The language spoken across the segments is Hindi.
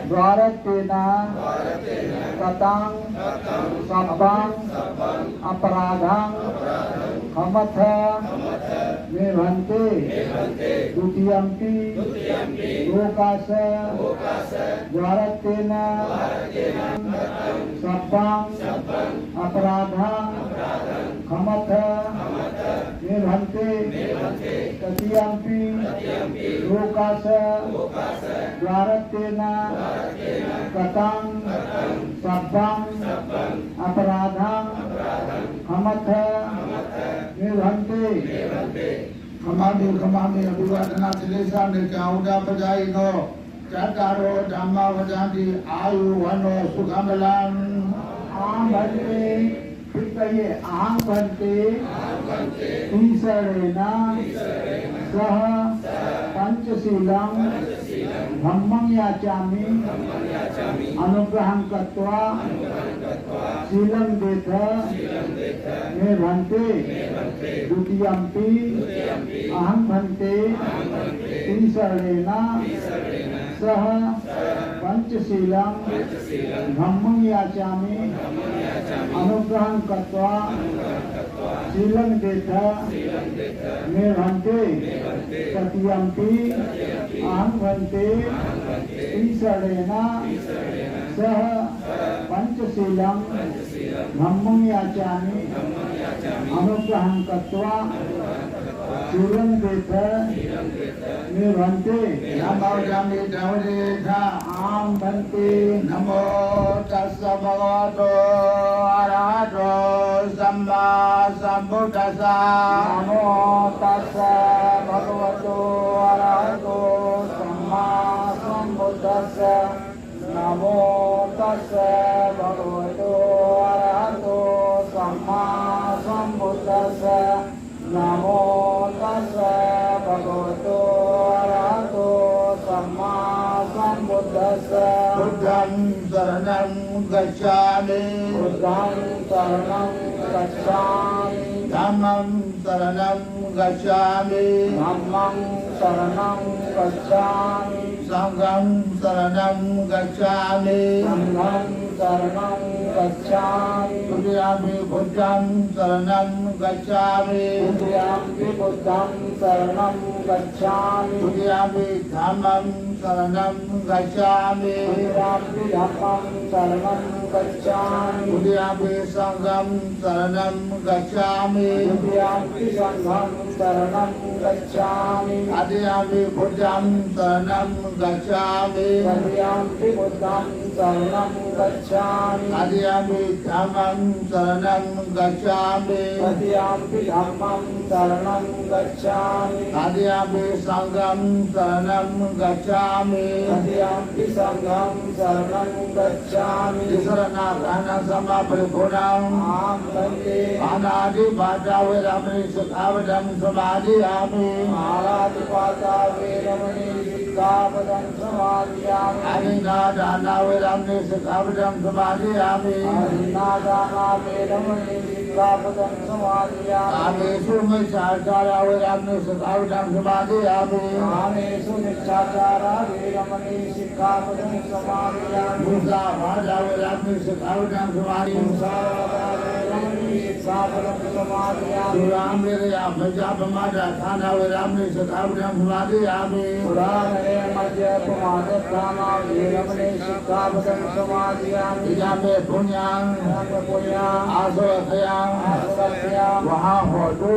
द्वारतेना ततां सब्बां अपराधां खमथ निर्भन्ते द्वितीयम्पि लोकास द्वारतेना सब्बां अपराधां खमथ निर्भन्ते तृतीयम्पि लोकास द्वारतेना ततां सब्बां अपराधां खमथ निर्भन्ते खमामि अभिवादना तिलेशा ने काउडा बजाई नो चातारो धम्मा वजाति आयु वनो सुखमलां आम भन्ते फिर कहिए आम भन्ते ईश्वरेणा सह पंचशीलं धम्मं याचामि अनुग्रहं कृत्वा शीलं देथ मे भन्ते द्वितीयम्पि अहं भन्ते ईश्वरेण सह पंचशीलं धम्मं याचामि अनुग्रहं कृत्वा शीलं देथ मे भन्ते तृतीयम्पि अहं भन्ते ईश्वरेण सह पंचशीलं धम्मं याचामि अनुग्रहं कृत्वा शीलं देथ मे भन्ते नमो जमितवरेथा आं भन्ते नमो तस्स भगवतो अरहतो सम्मा सम्बुद्धस्स नमो तस्स भगवतो अरहतो सम्मा सम्बुद्धस्स नमो तस्स भगवतो अरहतो सम्मा सम्बुद्धस्स नमो तस्स भगवतो अरहतो सम्मा सम्बुद्धस्स बुद्धं शरणं गच्छामि बुद्धं शरणं गच्छामि धम्मं शरणं गच्छामि धम्मं शरणं गच्छामि संघं शरणं गच्छामि संघं शरणं गच्छामि तुभ्यं बुद्धं शरणं गच्छामि तुभ्यं बुद्धं शरणं गच्छामि तुभ्यं धम्मं शरणं गच्छामि तुभ्यं धम्मं शरणं गच्छामि तुभ्यं संघं शरणं गच्छामि तुभ्यं संघं शरणं गच्छामि अद्यापि बुद्धं शरणं गच्छामि अद्यापि बुद्धं शरणं गच्छामि अद्यापि धम्मं शरणं गच्छामि अद्यापि धम्मं शरणं गच्छामि अद्यापि संघं शरणं गच्छामि अद्यापि संघं शरणं गच्छामि शरणागतानां समापरिपूर्णम् आं भन्ते अनादिपाता वेदामि सिक्खापदं समादयामि अनादिपाता वेदामि सिक्खापदं समादयामि अनिनादाना वेदामि सिक्खापदं समादयामि अनिनादाना वेदामि सिक्खापदं समादयामि आमेषु मिच्छाचारा वेदामि सिक्खापदं समादयामि आमेषु मिच्छाचारा वेदामि सिक्खापदं समादयामि मुसावादा वेदामि सिक्खापदं समादयामि सिक्खापदं समादयामि सुरामेरया मज्जपमादा थाना वेदामि सिक्खापदं समादयामि सुरामेरया मज्जपमादा वेदामि सिक्खापदं समादयामि इदामे पुण्यां आसवखयां वहां होतु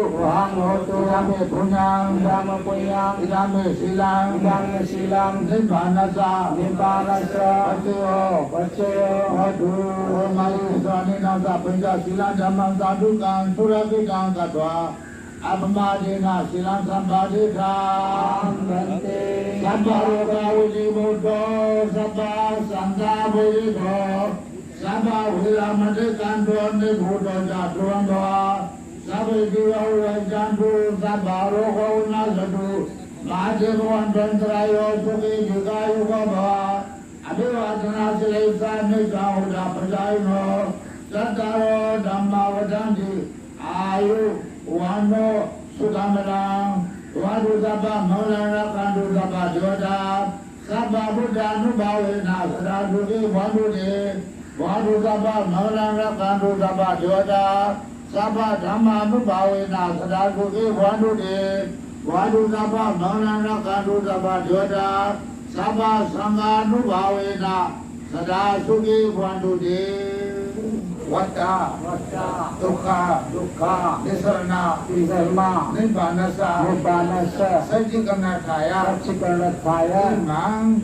इदामे पुण्यां इदामे शीलां निब्बानसा पच्चयो होतु ओमायि स्वामी नासा पंचा शीलां धम्मं साधुकां सुरभिकां कत्वा अपमादेना शीलां संपादिता भन्ते सब्बरोगा विमुक्तो सब्बा संगा विमुक्तो सब्बा विरामदिकान्तो निभूतो जातुवन्तो सब्बा वैजान्तु सब्बा रोगो नाशतु महादेववन्तरायो सुखी दीर्घायुः भव अभिवादना शिलेसा निजाहुदा प्रजायिनो सत्तारो धम्मा वदन्ति आयु वनो सुखमलां वादु सब्बा मौलाना कान्दु सब्बा जोदा Sabba Buddhanubbhavena Sadasuki Vandude Vandu Sabba Mangalanga Kandu Sabba Devata Sabba Dhammanubbhavena Sadasuki Vandude Vandu Sabba Mangalanga Kandu Sabba Devata Sabba Sanghanubbhavena Sadasuki Vandude Vata Dukha Nisarana Nibbanasa Sajikarnathaya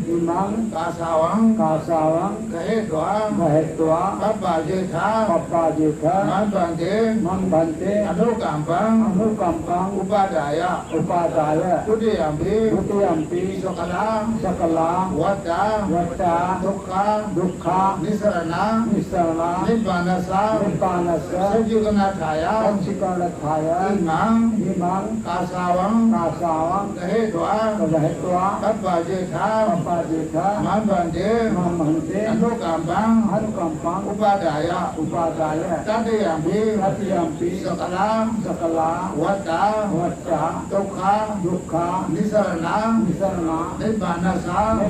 Imang Kasawang Gahetwa Pappajetha Manbante Anukampang Upadaya Tudiyampi Sakala Vata Dukha Nisarana Nibbanasa Sajikarnathaya Imang Kasawang Gahetwa Pappajetha Manbante Anukampang Upadaya Tudiyampi Sakala Vata Dukha Nisarana Nibbanasa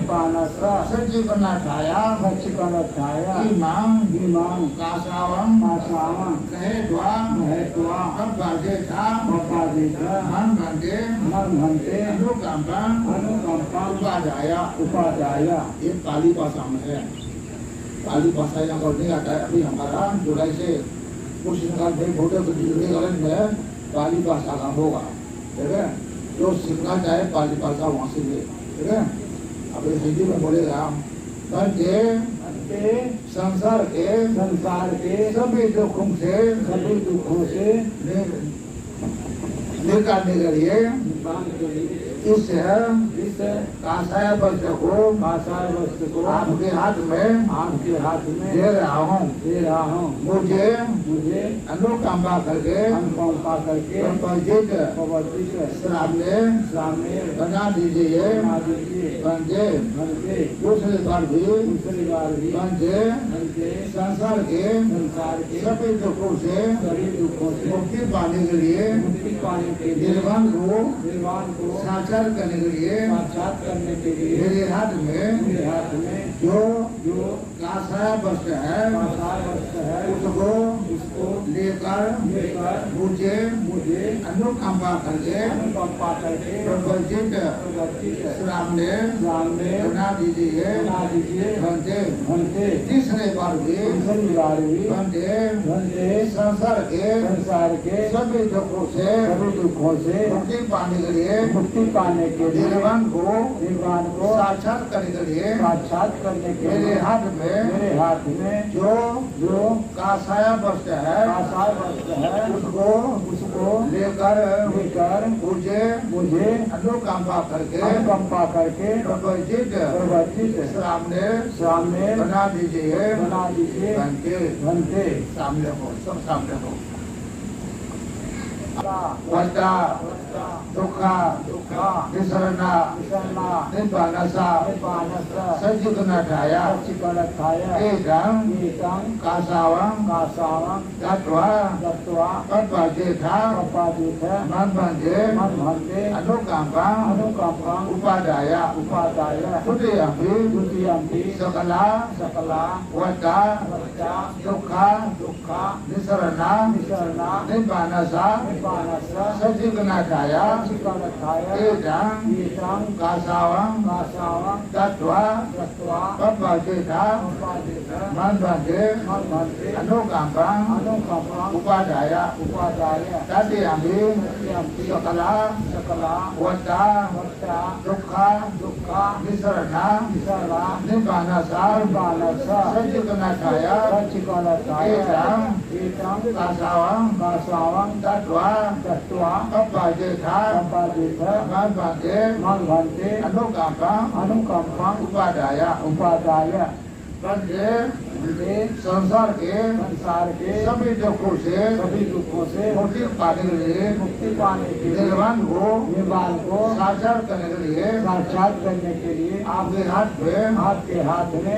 Sajikarnathaya Imang Kasawang Gahetwa Pappajetha Manbante Anukampang Upadaya ये पाली भाषा में है पाली भाषा यहाँ पर नहीं आता है अभी हमारा जुलाई से कुछ सिंगार में भोटे को जुड़ने वाले में पाली भाषा का होगा ठीक है जो सीखना चाहे पाली भाषा वहाँ से ले ठीक है अब हिंदी में बोलेगा बंदे संसार के सभी दुखों से निकालने के लिए इस कांसाय वस्त्र को आपके हाथ में दे रहा हूँ मुझे अनुकंपा करके प्रपंचित सामने बना दीजिए बंदे दूसरी बार भी बंदे संसार के सभी दुखों से मुक्ति पाने के लिए निर्वाण को साक्षात करने के लिए मेरे हाथ में जो कांसाय वस्त्र है उसको लेकर मुझे अनुकंपा करके प्रपंचित सामने बना दीजिए बंदे तीसरे बार भी बंदे संसार के सभी दुखों से मुक्ति पाने के लिए निर्वाण को साक्षात करने के लिए मेरे हाथ में जो कांसाय वस्त्र है उसको लेकर मुझे अनुकंपा करके प्रपंचित सामने बना दीजिए सामने हो सब सामने हो वस्ता दुखा निसरना निब्बानसा सज्जिकनाथाया एकं कासावं दत्वा पद्माजेथा मनबंधे अनुकंपं उपादाया तुदयंपि सकला वत्ता दुखा निसरना निब्बानसा सज्जिकनाथाया एकं कासावं दत्वा पद्माजेथा मनबंधे अनुकंपं उपादाया तदयंपि सकला वत्ता दुखा निसरना निब्बानसा सज्जिकनाथाया एकं कासावं दत्वा पद्माजेथा मनबंधे अनुकंपं उपादाया बंदे संसार के सभी दुखों से मुक्ति पाने के लिए निर्वाण को साक्षात करने के लिए आपके हाथ में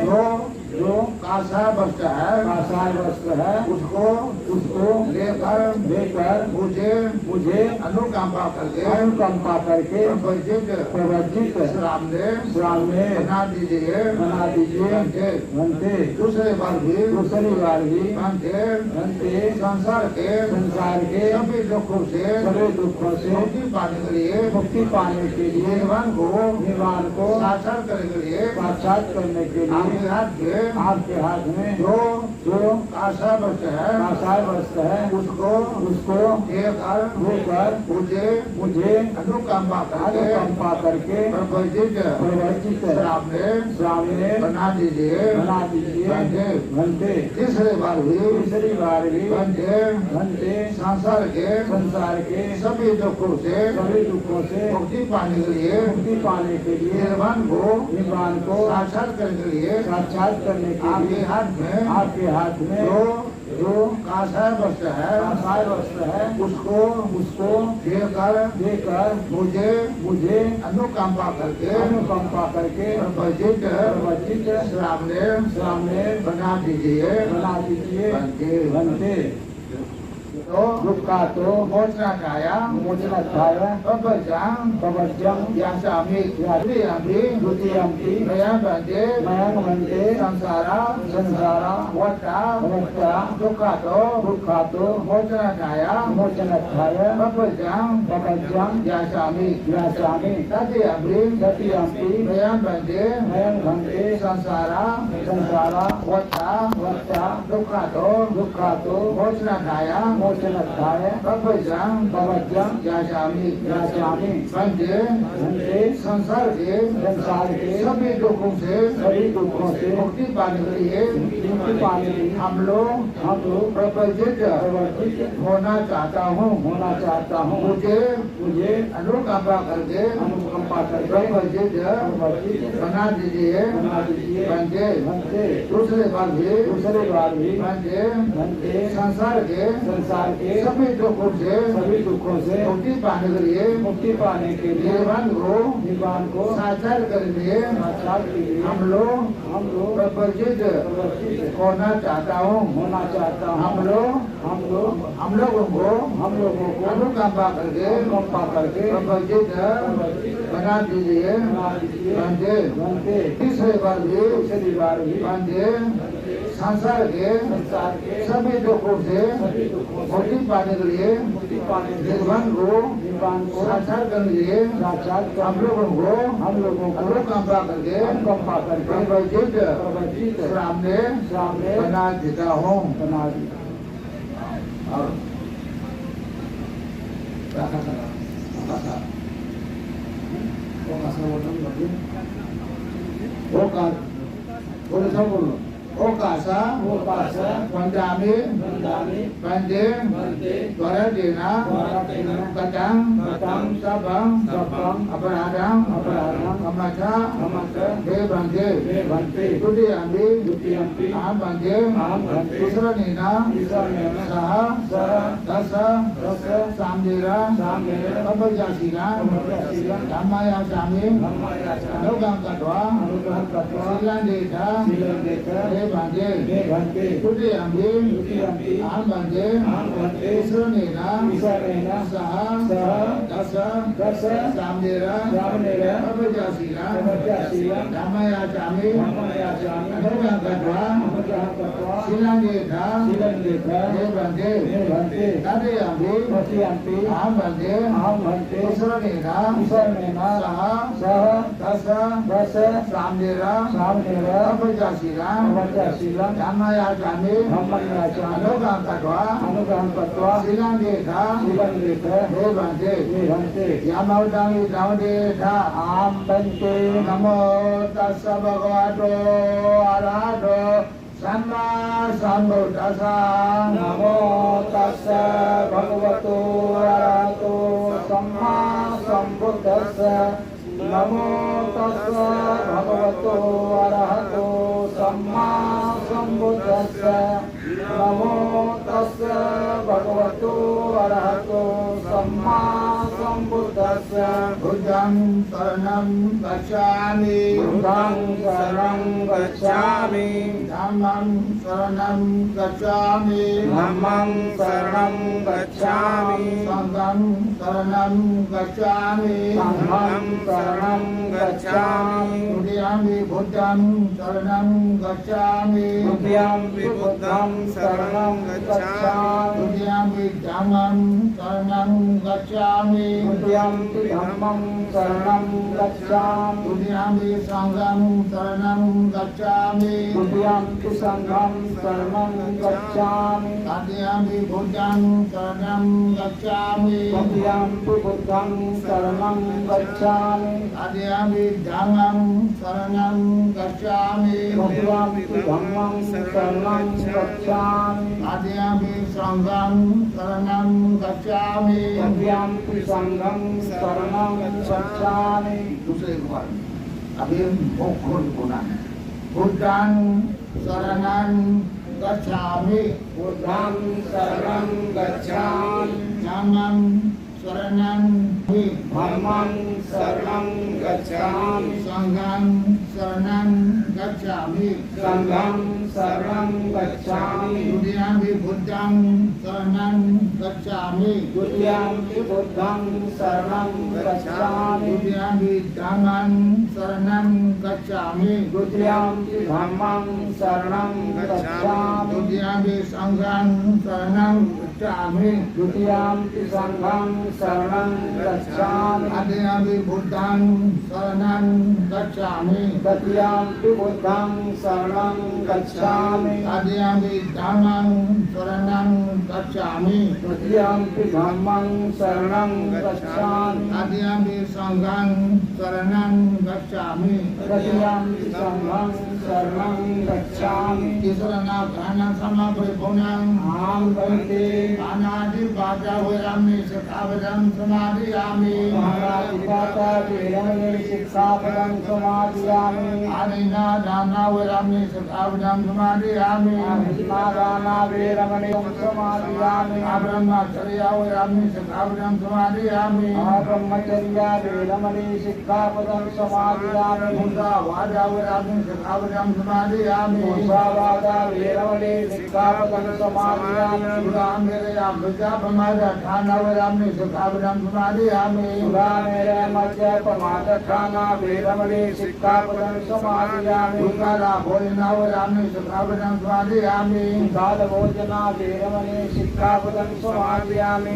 जो कासा वस्त्र है, कासाय वस्त्र है, उसको लेकर मुझे अनुकंपा करके प्रवर्जित श्राम में बना दीजिए। बनते दूसरी बार भी बनते संसार के सभी दुखों से मुक्ति पाने के लिए निर्वाण को साक्षात करने के लिए आपके हाथ में जो कासा वस्त्र है उसको देकर मुझे अनुकंपा करके प्रवर्जित श्राम में बना दीजिए। बनते तीसरी बार भी बनते संसार के सभी दुखों से मुक्ति पाने के लिए निर्वाण को साक्षात करने के लिए आपके हाथ में जो कासाय वस्त्र है उसको देकर मुझे अनुकंपा करके प्रवर्जित श्राम में बना दीजिए। बनते तो दुख का तो मोचना खाया प्रपंचम यासामि द्वितीयम्पि मया बनते संसारा वट्टा दुखा तो मोचना खाया प्रपंचम यासामि तृतीयम्पि मया बनते संसारा वट्टा दुखा तो मोचना खाया प्रपंचम यासामि बनते संसार के सभी दुखों से मुक्ति पाने के लिए हम लोग प्रपंचित होना चाहता हूँ। मुझे अनुकंपा करके प्रपंचित बना दीजिए। बनते दूसरे बार भी बनते संसार के सभी दुखों से मुक्ति पाने के लिए निर्वाण को साक्षात करके हम लोग प्रपंचित होना चाहता हूँ। हम लोगों को अनुकंपा करके प्रपंचित बना दीजिए। बनते तीसरी बार भी बनते संसार के सभी दुखों से मुक्ति पाने के लिए निर्वाण को साक्षात करने के लिए हम लोगों को अनुकंपा करके प्रवर्जित श्राम में बना देता हूँ। और ओकासा पंजामी पंजे द्वारा कटं सबं अपराधं कमचा हे बंदे द्वितीयम्पि अहम बंदे तीसरा सह दस सामदेरा अपजासीना धम्मायासामि अनुगं कत्वा शीलंदेथा हे बंदे द्वितीयम्पि अहम बंदे तीसरा सह दस सामदेरा अपजासीना धम्मायासामि अनुगं कत्वा शीलंदेथा हे बंदे तृतीयम्पि अहम बंदे तीसरा सह दस सामदेरा अपजासीना धम्मायासामि अनुगं कत्वा शीलंदेथा हे बंदे यामवतामिता आम बनते नमो तस्स भगवतो अरहतो सम्मा सम्बुद्दस्स नमो तस्स भगवतो अरहतो सम्मा सम्बुद्दस्स नमो तस्स भगवतो अरहतो सम्मा सम्बुद्दस्स नमो तस्स भगवतो अरहतो सम्मा सम्बुद्दस्स तस्य बुद्धं शरणं गच्छामि बुद्धं शरणं गच्छामि धम्मं शरणं गच्छामि धम्मं शरणं गच्छामि संघं शरणं गच्छामि संघं शरणं गच्छामि तुभ्यं बुद्धं शरणं गच्छामि तुभ्यं बुद्धं शरणं गच्छामि तुभ्यं धम्मं शरणं गच्छामि तुभ्यं धम्मं शरणं गच्छामि तुभ्यं संघं शरणं गच्छामि तुभ्यं संघं शरणं गच्छामि तुभ्यं बुद्धं शरणं गच्छामि तुभ्यं बुद्धं शरणं गच्छामि तुभ्यं धम्मं शरणं गच्छामि तुभ्यं धम्मं शरणं गच्छामि तुभ्यं संघं शरणं गच्छामि तुभ्यं संघं शरणं गच्छामि। दूसरे बार अभी खोल बोला बुद्धं शरणं गच्छामि बुद्धं शरणं गच्छामि धम्मं शरणं धम्मं शरणं गच्छामि संघं शरणं गच्छामि संघं शरणं गच्छामि तुभ्यं बुद्धं शरणं गच्छामि तुभ्यं बुद्धं शरणं गच्छामि तुभ्यं धम्मं शरणं गच्छामि तुभ्यं धम्मं शरणं गच्छामि तुभ्यं संघं शरणं गच्छामि तुभ्यं संघं शरणं गच्छामि तुभ्यं बुद्धं शरणं गच्छामि तुभ्यं बुद्धं शरणं गच्छामि तुभ्यं धम्मं शरणं गच्छामि तुभ्यं धम्मं शरणं गच्छामि तुभ्यं संघं शरणं गच्छामि तुभ्यं संघं शरणं गच्छामि ईश्वरना ज्ञान समपरिपूर्णं आं वन्दे अनादि वाचा वैराम्य शिक्षापदं समादयामि महाराजपाता वेरमणि शिक्षापदं समादयामि आदिना दाना वैराम्य शिक्षापदं समादयामि नादाना वेरमणि समादयामि ब्रह्मचर्य वैराम्य शिक्षापदं समादयामि ब्रह्मचर्य वेरमणि शिक्षापदं समादयामि मुद्रा वाचा वैराम्य शिक्षापदं समादयामि मुसावादा वेरमणि शिक्षापदं समादयामि मेरे विद्या प्रमाद ठाना वैराम्य शिक्षापदं समादयामि मेरे मध्य प्रमाद ठाना वेरमणि शिक्षापदं समादयामि काला भोजना वैराम्य शिक्षापदं समादयामि काल भोजना वेरमणि शिक्षापदं समादयामि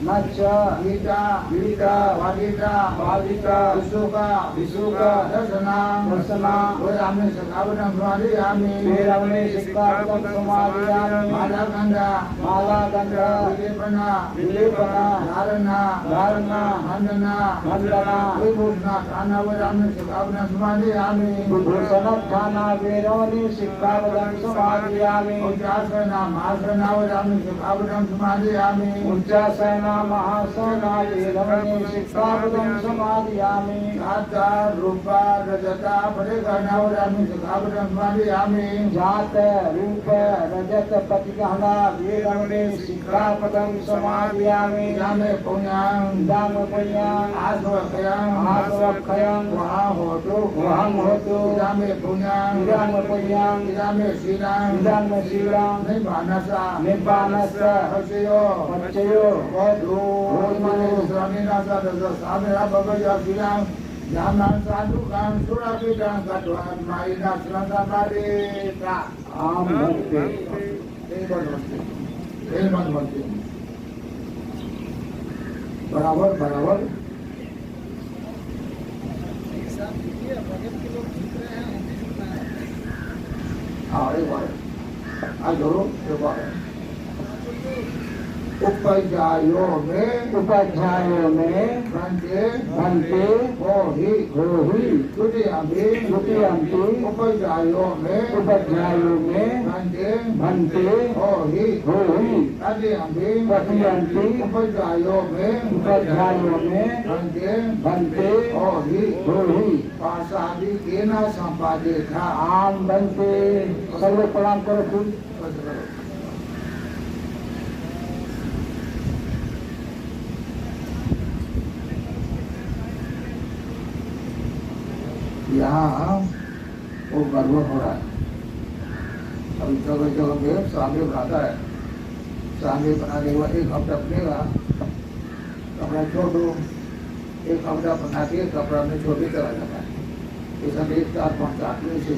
नच्च गीता गीता वागीता बालिका विशुका विशुका दर्शना दर्शना वैराम्य शिक्षापदं समादयामि वेरमणि शिक्षापदं समादयामि माला गंधा माला गंध विलेपना विलेपना धारणा धारणा वंदना वंदना विभूषणा ठाना वैराम्य शिक्षापदं समादयामि विभूषण ठाना वेरमणि शिक्षापदं समादयामि उच्चासना महासना वैराम्य शिक्षापदं समादयामि उच्चासना महासना वेरमणि शिक्षापदं समादयामि जाता रूपा रजता परिगणा वैराम्य शिक्षापदं समादयामि जात रूप रजत प्रतिगहना वेरमणि शिक्षापदं समादयामि यामे पुण्यां दाम पुण्यां आस्वखयं आस्वखयं वहां होतु वहं होतु यामे पुण्यां दाम पुण्यां यामे शीलां दाम शीलां निभानसा निब्बानस्य हर्षयो पच्चयो वधु माने स्वामीनासा दस सामेरा बगया शीलां यामान साधुकां सुरापितां कटवान माइना श्रद्धापादेता आम भक्ति बराबर बराबर हाँ एक बार आज धरो एक बार उपाध्यायों में उपाध्यायों में बनते बनते होहि द्वितीयंपि उपाध्यायों में बनते होहि तृतीयंपि उपाध्यायों में बनते होहि पाशादि केना संपादे था आम बनते सर्व प्रणाम करो खुद यहाँ वो गड़बड़ हो रहा है। अभी जगह जगह पे सामने बनाता है, सामने बनाने के बाद 1 हफ्ता बनेगा, कपड़ा छोड़ दो, 1 हफ्ता बना के कपड़ा में छोड़ के चला जाता है। ऐसा 4-5 आदमी से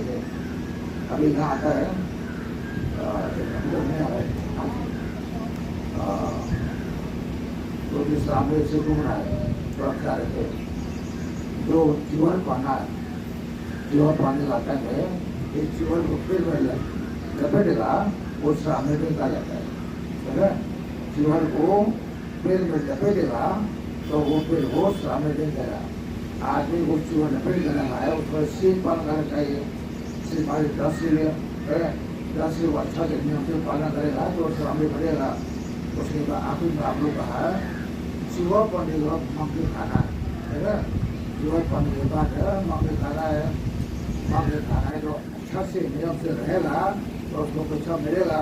अभी यहाँ आता है, नहीं आ रहा है, तो जिस सामने से घूम रहा है तो अब क्या रहते जो जीवन पाना है, जीवन पाने का टाइम है, इस जीवन को फिर में लपेटेगा वो सामने में आ जाता है, ठीक है। जीवन को फिर में लपेटेगा तो वो फिर वो सामने में जाएगा। आदमी को जीवन लपेट करना है, उसको सीट पालन करना चाहिए, सिर्फ हमारे 10 से अच्छा के नियम से पालन करेगा तो सामने बढ़ेगा। उसके बाद आखिर में आप लोग कहा जीवन पाने का मंगे खाना है, जीवन पाने के बाद मंगे खाना है, मंगे खाना है तो अच्छा से नियम से रहेगा तो उसको पैसा मिलेगा,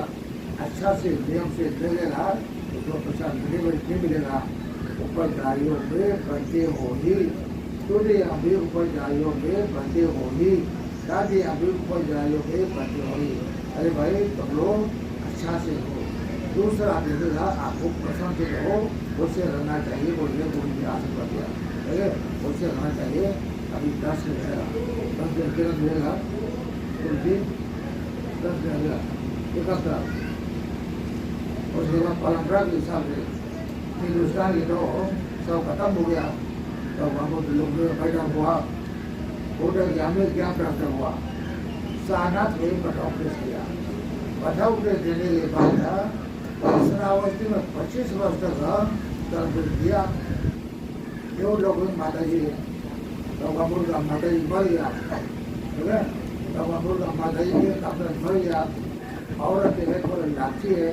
अच्छा से नियम से चलेगा उसको पैसा नहीं मिलेगा। उपरदारियों में बनते होगी, तुझे अभी उपरदारियों में बनते होगी, दादी अभी उपरदारियों में बनते होगी। अरे भाई तुम लोग अच्छा से हो, दूसरा देखेगा आपको पसंद से हो, उससे रहना चाहिए, बोलिए बोलिए आसन कर दिया, ठीक है, उससे रहना चाहिए। अभी 10 मिलेगा, 10 दिन के मिलेगा, उनकी 10 मिलेगा 1 हफ्ता। उसके बाद परंपरा के हिसाब से हिंदुस्तान की तो सब खत्म हो गया, तो वहाँ पर लोग बैठा हुआ होटल के हमें क्या प्राप्त हुआ, सारनाथ में कटाव पेश किया। कटाव पेश देने के बाद श्रावस्ती में 25 वर्ष तक कर्म किया। जो लोग माता जी गंगापुर का माता जी मर गया, ठीक है, गंगापुर का माता जी के कपड़े मर गया, औरत है थोड़ा लाठी है,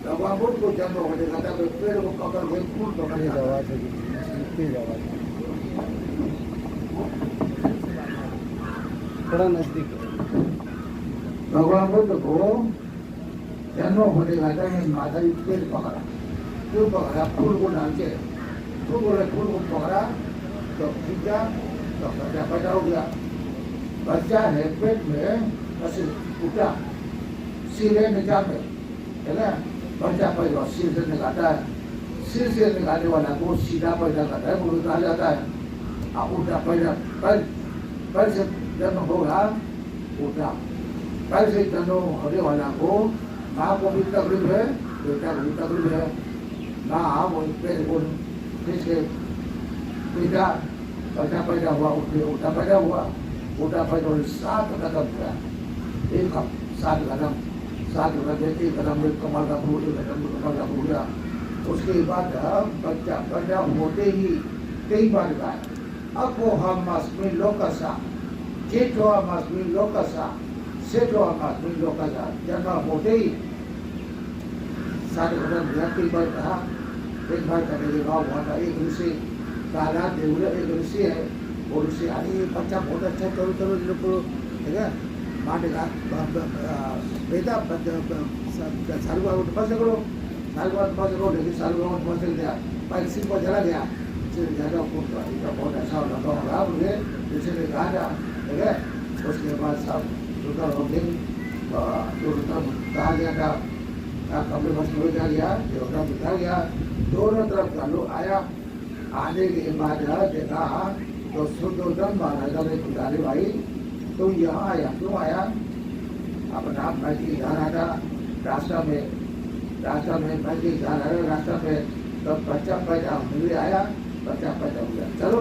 गंगापुर को जन्म होने का था तो पेड़ को पकड़ के फूल पकड़ थोड़ा नजदीक भगवान बुद्ध को जन्म होने का था माता जी पेड़ पकड़ा, क्यों पकड़ा, फूल को डाल के फूल को पकड़ा तो खींचा तो बच्चा पैदा हो गया। बच्चा है पेट में बस उठा सिरे निकालते, ठीक है, बच्चा पैदा सिर से निकालता है, सिर से निकालने वाला को सीधा पैदा करता है, वो निकाल जाता है। अब उल्टा पैदा पैर से जन्म होगा, उल्टा पैर से जन्म होने वाला को माँ को भी तकलीफ है, बेटा को भी तकलीफ है। माँ वो पेड़ को खींच के पीटा, बच्चा पैदा हुआ, उल्टा पैदा हुआ, उल्टा पैदा होने 7 कदम हुआ, 7 कदम 1 कदम में कमर का फूल, 1 कदम में कमर का फूल गया। उसके बाद बच्चा पैदा होते ही कई बार का अको हम अस्मिन लोकसा, जेठो हम अस्मिन लोकसा, सेठो हम अस्मिन लोकसा, जन्म होते ही 7 कदम दिया। कई बार कहा, एक बार करने के बाद वहाँ का एक ऋषि काला देवरा, एक ऋषि है, वो ऋषि अरे बच्चा बहुत अच्छा, चलो चलो लोग, ठीक है, माने का बेटा सारू बाबू बस करो, सारू बाबू बस करो, लेकिन सारू बाबू बस गया, बाइक सिर पर चला गया, सिर ज़्यादा बहुत अच्छा लगा होगा मुझे, ऋषि ने कहा था, ठीक है। उसके बाद सब रुका हो गए, जो रुका कहा गया था, कपड़े बस हो गया, जो बिता गया, दोनों तरफ का लोग आया। आने के बाद देखा तो सुदोधन महाराजा ने पुजारी भाई तो यहाँ आया, क्यों आया, अपना मैगी जा रहा था रास्ता में मैगी जा रहा है रास्ता में, तो बच्चा पैदा हुए आया, बच्चा पैदा हो गया, चलो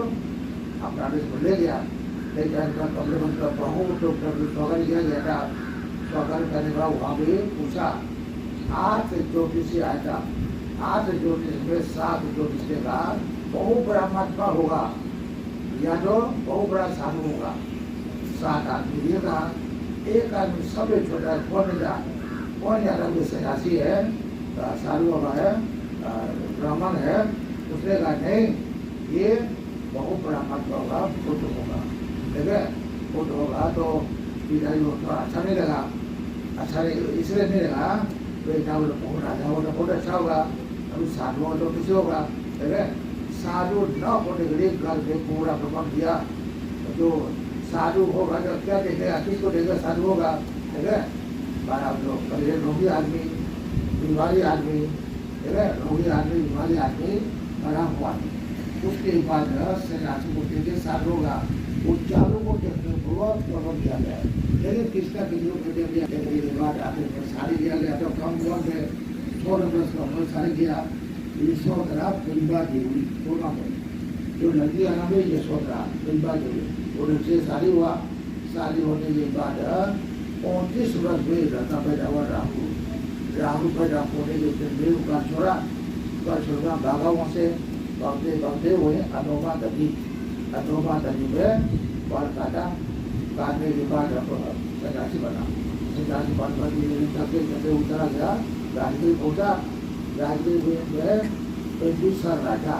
अपना इसको ले गया, ले जाकर कमरे में बहुत तो स्वागत किया गया था। स्वागत करने के बाद वहाँ भी पूछा, 8 ज्योतिष से आया था, 8 ज्योतिष में 7 ज्योतिष के बाद बहुत बड़ा महात्मा होगा या तो बहुत बड़ा साधु होगा। 7 आदमी ये कहा, एक आदमी सबसे छोटा है, कौन ज्यादा कोई सन्यासी है, साधु होगा है, ब्राह्मण है, उसने कहा नहीं ये बहुत बड़ा महात्मा होगा, बुद्ध होगा, ठीक है, बुद्ध होगा। तो पिताजी को थोड़ा अच्छा नहीं लगा, अच्छा नहीं इसलिए नहीं लगा, बेटा बोलो बहुत राजा होगा, बहुत अच्छा होगा, अभी साधु होगा तो किसी होगा, ठीक है। साधु न होने के लिए घर में पूरा प्रबंध किया, जो साधु होगा तो क्या देखेगा, किसको देखेगा, साधु होगा, ठीक है। रोगी आदमी, बीमारी आदमी, ठीक है, रोगी आदमी, बीमारी आदमी, मरा हुआ आदमी, उसके बाद सन्यासी को देखे साधु होगा। वो चारों को देखने बहुत प्रभाव दिया गया, लेकिन किसका किसी को दे दिया, देखने के बाद आखिर में साड़ी दिया गया तो कम कौन में 100 का मैं साड़ी दिया, यशोधरा बिंबा देवी दोनों में जो नदी आना में यशोधरा बिंबा देवी उनसे शादी हुआ। शादी होने के बाद 35 वर्ष में लड़का पैदा हुआ राहु। राहु पैदा होने के दिन का छोड़ा भागा वहाँ से भागते भागते हुए अनोमा नदी में बाल काटने के बाद सन्यासी बना। सन्यासी बनकर उतरा गया, राजगीर पहुँचा। राजगीर में कोई दूसरा राजा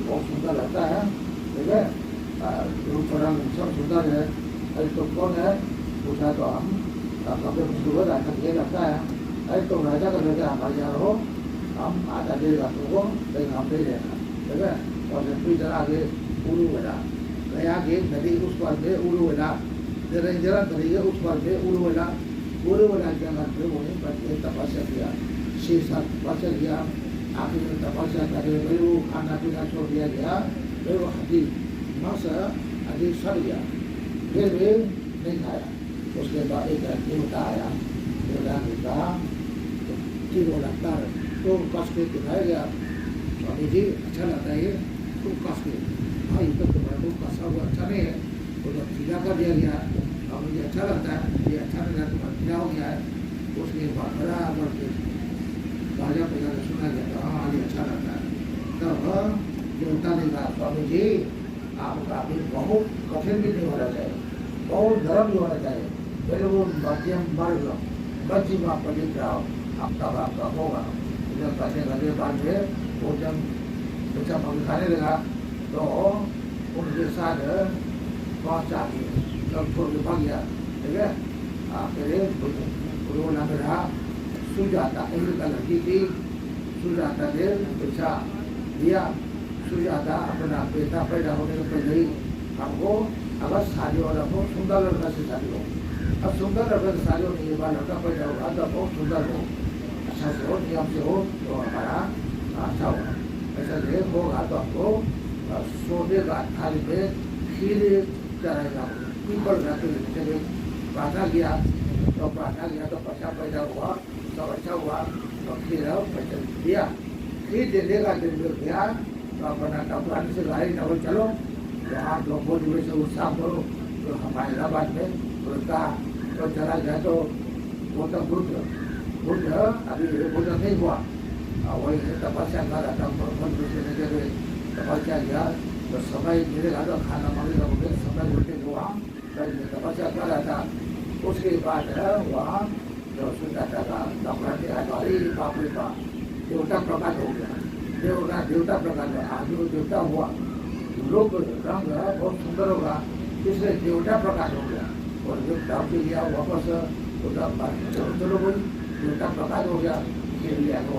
बहुत सुंदर लगता है, ठीक है, रूप रंग सब सुंदर है। अरे तो कौन है पूछा तो हम कपड़े सुबह राजा ये लगता है। अरे तो राजा का बेटा हमारे यहाँ रहो, हम आधा देगा तुमको, लेकिन हम नहीं देना, ठीक है। और फिर आगे उड़ू बेटा गया कि नदी उस पर पे उड़ू बेटा जरा नदी के उस पर पे उड़ू बेटा क्या करते वहीं पर तपस्या किया, 6-7 तपस्या किया। आखिर में तपस्या करे फिर वो खाना पीना छोड़ दिया गया, फिर वो हाथी मांस हाथी सड़ गया, फिर भी नहीं खाया। उसके बाद एक देवता आया, देवता ने कहा ठीक लगता है तो कस के दिखाया गया, स्वामी जी अच्छा लगता है ये तुम कस के, हाँ ये तो तुम्हारा तो कसा हुआ अच्छा नहीं है, तो जब पीला कर दिया गया और मुझे अच्छा लगता है, ये अच्छा नहीं लगता तुम्हारा पीला हो गया है। उसके बाद बराबर के राजा पैदा सुना गया था, हाँ ये अच्छा लगता है। तब देवता ने कहा स्वामी जी आपका अभी बहुत कठिन भी नहीं होना चाहिए, बहुत गर्म भी होना चाहिए, पहले वो मध्यम वर्ग मध्यम आप पढ़ित रहो, अब तब आपका होगा। जब करने लगे बाद में वो जब बच्चा पकड़ खाने लगा तो उनके साथ 5 आदमी सब छोड़ के भाग गया, ठीक है। फिर उन्होंने नाम रहा सुजाता, इंद्र का लड़की थी। सुजाता ने पीछा दिया, सुजाता अपना बेटा पैदा होने के पहले ही हमको अगर शादी वाला हो सुंदर लड़का से शादी हो, अब सुंदर लड़का से शादी होने के बाद लड़का पैदा होगा तो बहुत सुंदर हो, अच्छा से हो, नियम से हो तो हमारा अच्छा होगा। ऐसा देख होगा तो हमको सोने का थाली में खीर चढ़ाएगा, पीपल रखे प्रार्थना किया तो बच्चा पैदा हुआ, सब अच्छा हुआ तो खीर पैसा दिया। खीर देने का दिन गया तो अपना डॉक्टर से गाड़ी नगर चलो तो आप लोग बहुत जुड़े से उत्साह करो, तो हमारे इलाहाबाद में उनका तो चला गया तो गौतम बुद्ध अभी बुद्ध नहीं हुआ, वही तपस्या कर रहा था, तपस्या किया तो समय मिलेगा तो खाना मांगेगा, मुझे समय मिलते हुआ तपस्या कर रहा था। उसके बाद वहाँ जो सुंदरता का डॉक्टर ने बाप रे बाप देवता प्रकाश हो गया, देवता प्रकाश आगे वो देवता हुआ, लोग रंग बहुत सुंदर होगा, इसलिए देवता प्रकाश हो गया। और देवता के लिया वापस चलो बोल देवता प्रकाश हो गया, खीर लिया तो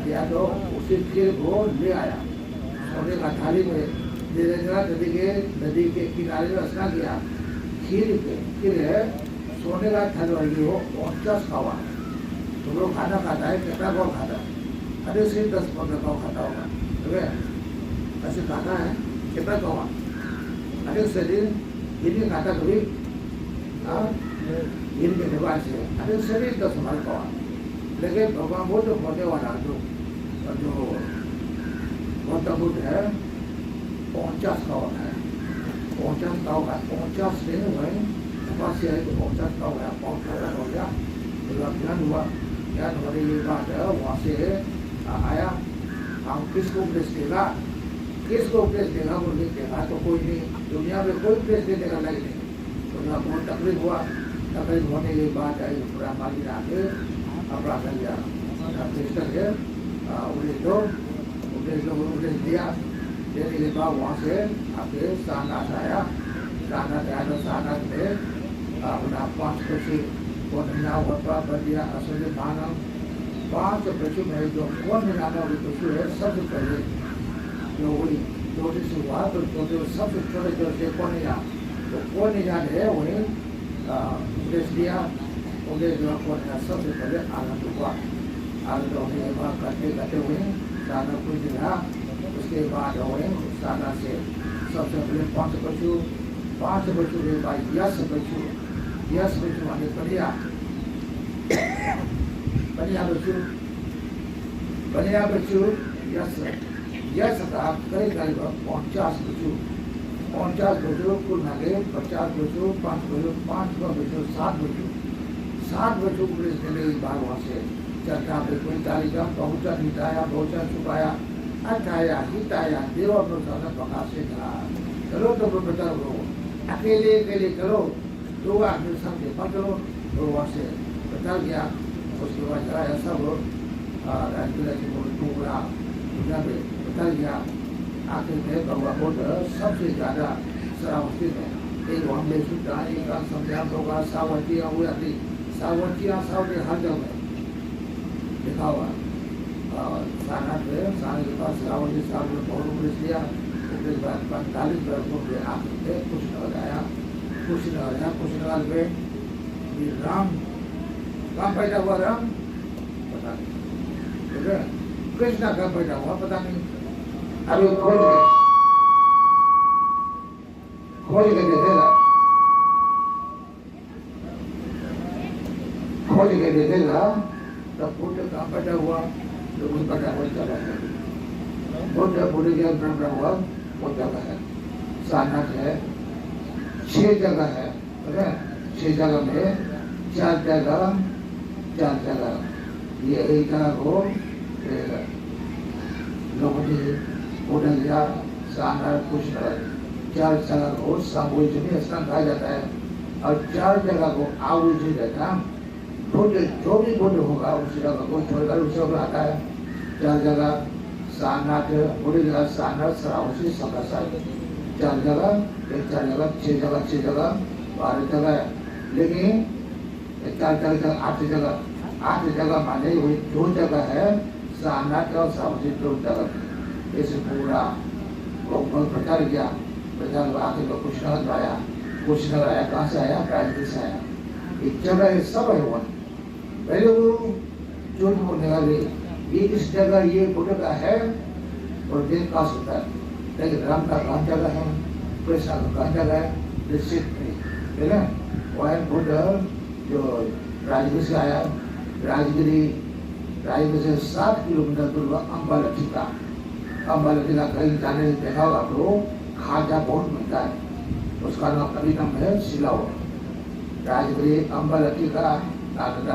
दिया तो उसी खीर को ले आया सोने का थाली में, नदी के किनारे में स्नान किया। खीर है सोने का थाली वाली हो 50 खावा, तुम लोग खाना खाता है कितना गाँव खाता है, अरे सिर्फ 10-15 गाँव खाता होगा, ठीक है, ऐसे खाता है कितना गाँव, अरे शरीर गिर खाता कभी गिर के निवास से, अरे शरीर 10 हमारे गाँव, लेकिन भगवान वो जो होने वाला जो गौतम बुद्ध है 50 गाँव है, 50 गाँव का 50 दिन हुए तपस्या है तो 50 गाँव है, 50 हो गया। ज्ञान हुआ, ज्ञान होने के बाद वहाँ से आया, हम किसको उपदेश देगा बोल देगा तो कोई नहीं, दुनिया में कोई उपदेश देने का लगे नहीं, तो बहुत तकलीफ हुआ। तकलीफ होने के बाद पूरा मालिक आके अपराध किया, उपदेश दिया, देने के बाद वहाँ से आके सारनाथ आया तो सारनाथ में अपना 5 पक्षी कौन होता बन दिया असल मानव 5 पशु में जो कौन मिलाना वाली पशु है सबसे पहले जो वही छोटे से हुआ तो छोटे सबसे छोटे छोटे कौन जा तो कौन जाने वही उपदेश दिया उपदेश दिया कौन जा सबसे पहले आनंद हुआ आनंद होने के बाद करते करते हुए साधना कुछ दिया उसके बाद हुए साधना से सबसे पहले 5 बच्चों के बाद यश बच्चों वाले बढ़िया बच्चों यश का करीब 50 बच्चों कुल मिले 50 बच्चों 5 बच्चों 7 बच्चों को इसने बार वहाँ से चर्चा पे कोई तालिका पहुँचा हिताया बहुचा चुकाया अठाया हिताया देव अपना प्रकाश से कहा चलो तो बेटा करो अकेले करो 2 आदमी सबके पकड़ो तो वहाँ से बता गया उसके बाद चलाया सब राजगिरा की टुकड़ा पे बता गया आखिर में भगवा बोध सबसे ज़्यादा सरावती में एक हमले सुधा एक संध्या होगा सावतियाँ हुई आती सावतियाँ सावती हर जगह लिखा हुआ साना पे साने के पास रावण साहब ने बहुत उपदेश दिया उपदेश बाद 45 वर्षों के आखिर में कुछ न लगाया कुछ नगाल पे राम कहाँ पैदा हुआ राम पता नहीं ठीक है कृष्णा कहाँ पैदा हुआ पता नहीं अभी खोज के देखेगा तब बुद्ध कहाँ पैदा हुआ तो कुछ पता हुआ चला है बुद्ध के ब्रह्म हुआ वो जगह है सानक है 6 जगह है 6 जगह में 4 जगह ये एक जगह को लोगों उड़िया सानर कुछ 4 जगह को सामूहिक स्थान कहा जाता है और 4 जगह को आहुति देता बुद्ध जो भी बुद्ध होगा उस जगह को छोड़कर उस जगह आता है 4 जगह सानक उड़िया सानर सरावसी संघर्षाई 4 जगह 6 जगह 12 जगह लेकिन 8 जगह माने वही 2 जगह है सानक और सरावसी 2 जगह ऐसे पूरा प्रचार किया प्रचार आखिर को कुछ न आया कहाँ से आया प्रायः से आया एक जगह सब है वो पहले वो झूठ बोलने वाले ये इस जगह ये बुद्ध का है और देव का होता है लेकिन राम का कहाँ जगह है कृष्ण का कहाँ जगह है निश्चित नहीं है ना वह बुद्ध जो राजगीर से आया राजगिरी से 7 किलोमीटर दूर अम्बालठी का कहीं जाने देखा होगा आप लोग खाजा बहुत मिलता है उसका नाम है सिलाव राजगिरी अम्बालठी का नालंदा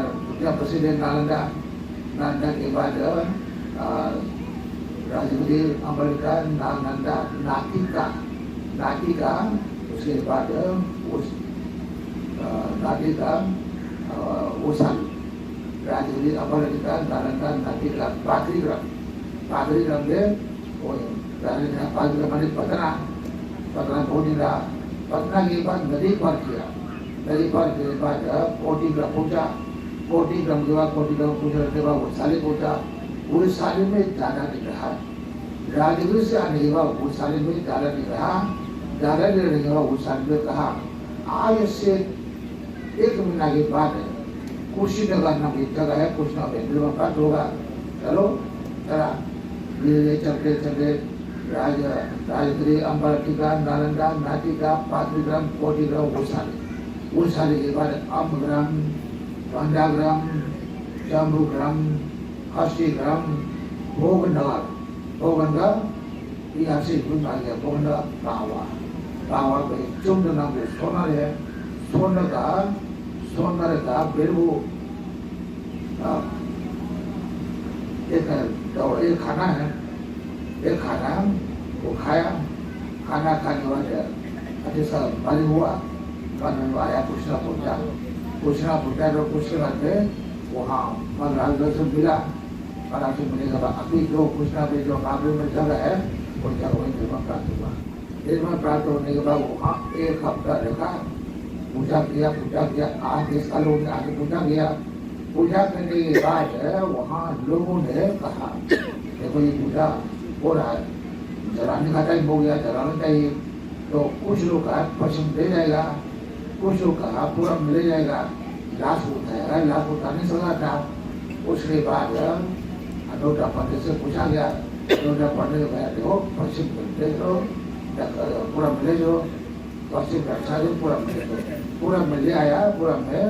प्रसिद्ध है नालंदा के बाद राजगिरी अम्बालिका नालंदा नाटिका उसके बाद नाटिका ओसाली राजगिरी अम्बालिका नालंदा नाटिका पादरीग्राम में पादरीग्राम माने पटना पहुंचा पटना के बाद नदी पार के बाद कोटिग्राम पहुंचा कोटिग्राम के बाद पहुंचने के बाद वैशाली पहुंचा वैशाली में ज़्यादा नहीं रहा राजगीर से आने के बाद वैशाली में ज़्यादा नहीं रहा वैशाली में कहा आज से 1 महीना के बाद कुशीनगर नाम की जगह है कुशीनगर बेंगलुरु में प्राप्त होगा चलो चला धीरे चलते राजगिरी अम्बालिका नालंदा नाटिका पादरीग्राम कोटिग्राम वैशाली के बाद अम्बग्राम पंडाग्राम जम्बूग्राम हस्तीग्राम भोगनगर यहाँ से आ गया भोगनगर पावा पे चुंड नाम के सोनर है सोनर का बेरबू एक खाना है वो खाया खाना खाने वाले अच्छे सब बंद हुआ आया कृष्णा पहुंचा तो पूछने बाद में वहाँ महाराज दर्शन मिला महाराज से मिलने के बाद अभी जो कृष्णा पे जो काबुल में जगह है वो जगह वही निर्माण प्राप्त हुआ निर्माण प्राप्त होने के बाद वहाँ 1 हफ्ता रखा पूजा किया आगे सालों में आगे पूजा किया पूजा करने के बाद वहाँ लोगों ने कहा देखो ये पूजा हो रहा है जलाने का टाइम हो गया, जलाना चाहिए। तो कुछ लोग का पश्चिम ले जाएगा, कुछ लोग का पूरा मिले जाएगा, लाश उठाएगा, लाश उठा नहीं सका था। उसके बाद अनोटा पंडित से पूछा गया, अनोटा पंडित ने कहा देखो पश्चिम ले जो पूरा मिले जो पश्चिम रक्षा जो पूरा मिले जो पूरा मिले आया। पूरा में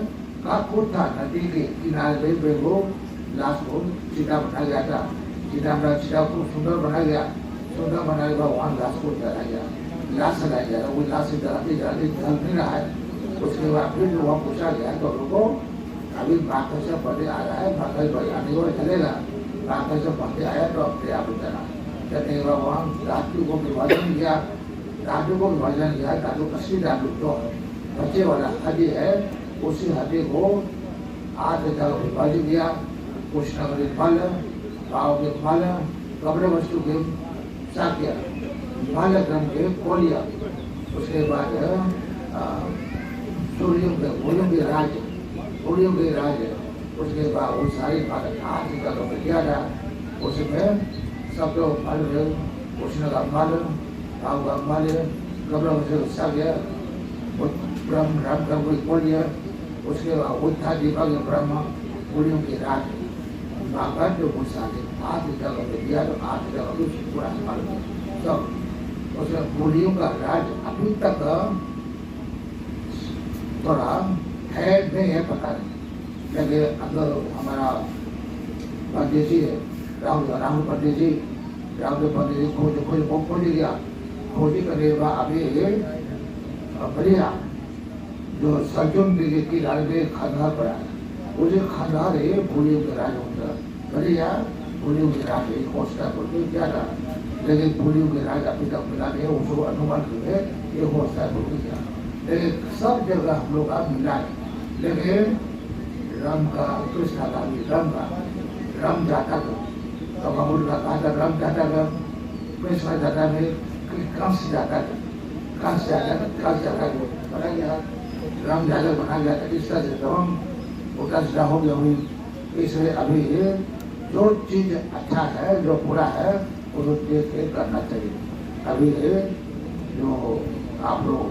का खुद था नदी के किनारे पे वो लाश को चिता बनाया गया था। चिता को सुंदर बनाया गया, सुंदर बनाने के बाद वहाँ लाश को जलाया गया, लाश जलाया गया। वो लाश से जलाते जलाते जल नहीं रहा है। उसके बाद फिर वहाँ पूछा गया तो लोगों अभी बाकी से पढ़े आ रहा है, बाकी आने को चलेगा, बाकी से पढ़े आया तो अपने आप चला चलने के बाद वहाँ राजू को विभाजन किया, राजू को विभाजन किया। राजू कसी राजू तो बच्चे वाला हड्डी है, उसी हड्डी को 8 जगह विभाजित किया। कृष्ण के फल, भाव के फल, कपड़े वस्तु के साक्य, फल क्रम के कोलिया, उसके बाद सूर्यों के राज्य, सूर्यों के राज्य। उसके बाद वो सारी बात 8 जगह में किया था। उसमें सब लोग फल कृष्ण का फल, भाव का फल, कपड़े वस्तु का साक्य, ब्रह्म राम का कोई कोलिया। उसके बाद उत्था दीपा के ब्रह्म, सूर्यों के राज्य, बाबा जो गुस्साते 8 जगह में दिया तो 8 जगह भी पूरा फल सब। उसमें मूलियों का राज अभी तक थोड़ा है नहीं है, पता नहीं। लेकिन अगर हमारा पंडित जी है राहुल पंडित जी खोज गया, खोजी करने के बाद अभी बढ़िया जो सज्जन के किनारे में खंडहर पड़ा है, मुझे खंडहर है भूलियों के राज होता बढ़िया, भूलियों के राज एक हौसला बोलते क्या था। लेकिन भूलियों के राज अभी तक मिला नहीं, उसको अनुमान किए ये हौसला बोलते क्या। लेकिन सब जगह हम लोग का मिला है। लेकिन राम का कृष्ण का भी राम जाता था, तो बाबुल का कहा था राम जाता था, कृष्ण जाता में कंस जाता था, कंस जाता था बना गया, राम जाता बना गया था। इस तरह से राम उल्टा हो गया हुई। इसलिए अभी जो चीज अच्छा है, जो बुरा है, उसको देख के करना चाहिए। अभी जो आप लोग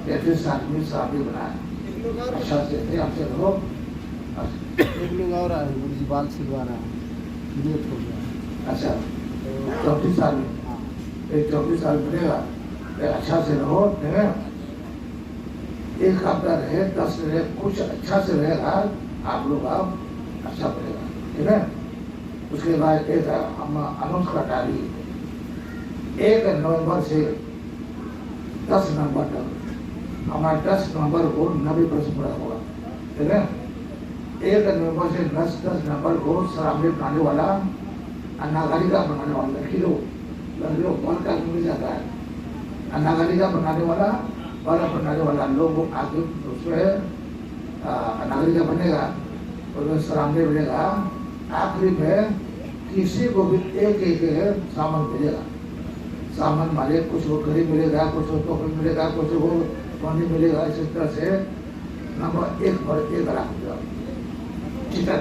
33 आदमी शादी बनाए अच्छा से आपसे लोग एक लोग और आए, गुरुजी बाल सिलवा रहा है, लेट हो गया। अच्छा 34 साल में, एक 34 साल बनेगा, अच्छा से रहो। एक हफ्ता रहे, 10 रहे, कुछ अच्छा से रहेगा, आप लोग आप अच्छा बनेगा, ठीक है। उसके बाद एक हम अनाउंस कर डाली 1 नवंबर से 10 नवंबर तक, हमारा 10 नवंबर को 90% पूरा होगा, ठीक है। 1 नवंबर से 10 नवंबर को शराब बनाने वाला, नागरिका बनाने वाला लड़की लोग बल का मिल जाता है, नागरिका बनाने वाला बल बनाने वाला लोग आगे उसमें नागरिका बनेगा, उसमें शराब बनेगा। आखिरी में किसी को भी एक सामान मिलेगा, सामान माले कुछ को गरीब मिलेगा, कुछ को टोकरी मिलेगा, कुछ को पानी मिलेगा। इसी तरह से नंबर 1 पर 1 लाख रुपया ठीक है,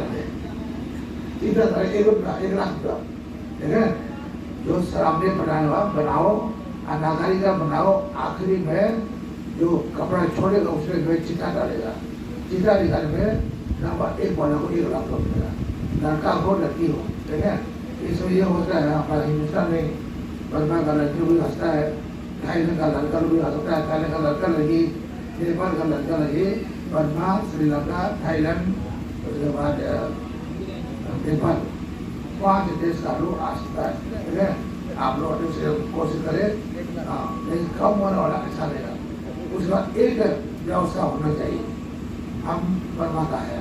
1 लाख रुपया, ठीक है। जो शराब बनाने वाला बनाओ, नागरिका बनाओ, आखिरी में जो कपड़ा छोड़ेगा उसमें चिता डालेगा, चिता निकाल में नंबर 1 वाला को 1 लाख रुपया मिलेगा, लड़का हो लड़की हो, ठीक है। इसमें ये होता है हमारे हिंदुस्तान में, बर्मा का लड़की भी हंसता है, थाईलैंड का लड़का भी हंसता है, थाईलैंड का लड़का लगी, नेपाल का लड़का लगी, बर्मा, श्रीलंका, थाईलैंड, उसके बाद नेपाल, 5 देश का लोग आ सकता है, ठीक है। आप लोग से कोशिश करें, लेकिन कम होने वाला अच्छा रहेगा। उसके बाद एक व्यवस्था होना चाहिए। हम बर्मा का है,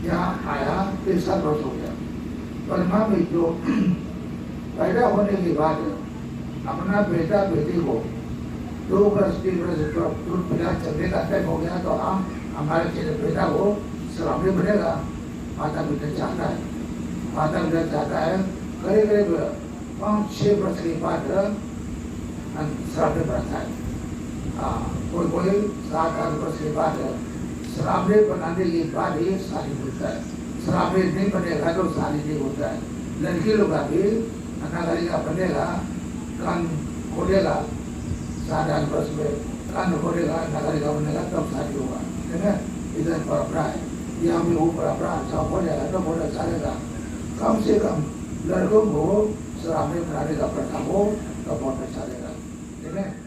यहाँ आया 3 वर्ष हो गया। बर्मा में जो पैदा होने के बाद अपना बेटा बेटी को 2 वर्ष 3 वर्ष दूध पिला चलने का टाइम हो गया, तो हम हमारे बेटा को शराबी बनेगा। माता पिता चाहता है, माता पिता चाहता है करीब 5-6 वर्ष के बाद शराबी बनता है। कोई 7-8 वर्ष के बाद शराबी बनाने के बाद ही शादी होता है, शराबी नहीं बनेगा तो शादी नहीं होता है। लड़की लोग का भी नागरिका बनेगा कान खोलेगा 7-8 वर्ष में कान खोलेगा नगरिका बनेगा तब शादी होगा ठीक है इधर परंपरा है यहाँ में वो परंपरा सब हो जाएगा तो बोला चलेगा कम से कम लड़कों को शराब में बनाने का प्रथा हो तो बहुत अच्छा लगेगा ठीक है